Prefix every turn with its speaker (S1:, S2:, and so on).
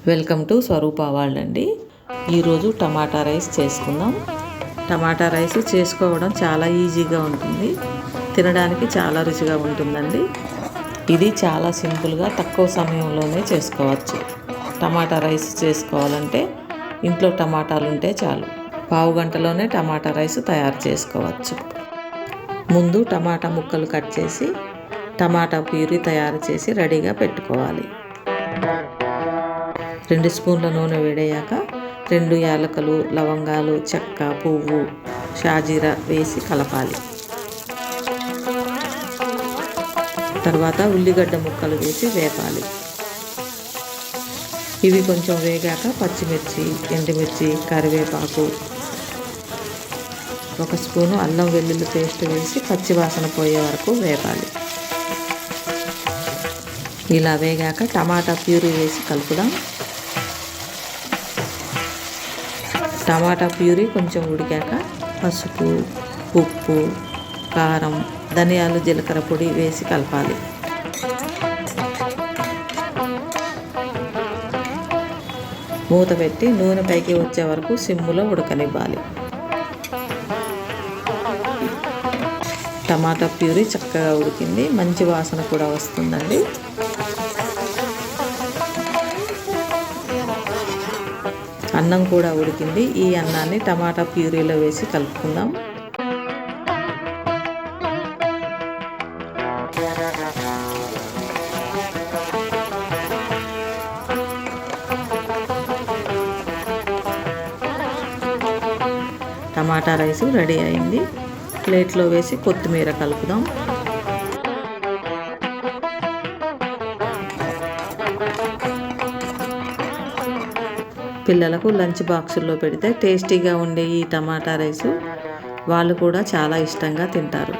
S1: Welcome to Swaroopa world అండి. ఈరోజు టమాటా rice చేసుకుందాం. టమాటా రైస్ చేసుకోవడం చాలా ఈజీగా ఉంటుంది, తినడానికి చాలా రుచిగా ఉంటుందండి. ఇది చాలా సింపుల్గా తక్కువ సమయంలోనే చేసుకోవచ్చు. టమాటా రైస్ చేసుకోవాలంటే ఇంట్లో టమాటాలు ఉంటే చాలు, పావు గంటలోనే టమాటా రైస్ తయారు చేసుకోవచ్చు. ముందు టమాటా ముక్కలు కట్ చేసి టమాటా ప్యూరీ తయారు చేసి రెడీగా పెట్టుకోవాలి. 2 స్పూన్ల నూనె వేడయ్యాక 2 యాలకులు, లవంగాలు, చెక్క, పువ్వు, షాజీరా వేసి కలపాలి. తర్వాత ఉల్లిగడ్డ ముక్కలు వేసి వేపాలి. ఇవి కొంచెం వేగాక పచ్చిమిర్చి, ఎండుమిర్చి, కరివేపాకు, 1 స్పూను అల్లం వెల్లుల్లి పేస్ట్ వేసి పచ్చివాసన పోయే వరకు వేపాలి. ఇలా వేగాక టమాటా ప్యూరీ వేసి కలుపుదాం. టమాటా ప్యూరీ కొంచెం ఉడికాక పసుపు, ఉప్పు, కారం, ధనియాలు, జీలకర్ర పొడి వేసి కలపాలి. మూత పెట్టి నూనె పైకి వచ్చే వరకు సిమ్ములో ఉడకనివ్వాలి. టమాటా ప్యూరీ చక్కగా ఉడికింది, మంచి వాసన కూడా వస్తుందండి. అన్నం కూడా ఉడికింది. ఈ అన్నాన్ని టమాటా ప్యూరీలో వేసి కలుపుకుందాం. టమాటా రైస్ రెడీ అయింది. ప్లేట్లో వేసి కొత్తిమీర కలుపుదాం. పిల్లలకు లంచ్ బాక్సుల్లో పెడితే టేస్టీగా ఉండే ఈ టమాటా రైసు వాళ్ళు కూడా చాలా ఇష్టంగా తింటారు.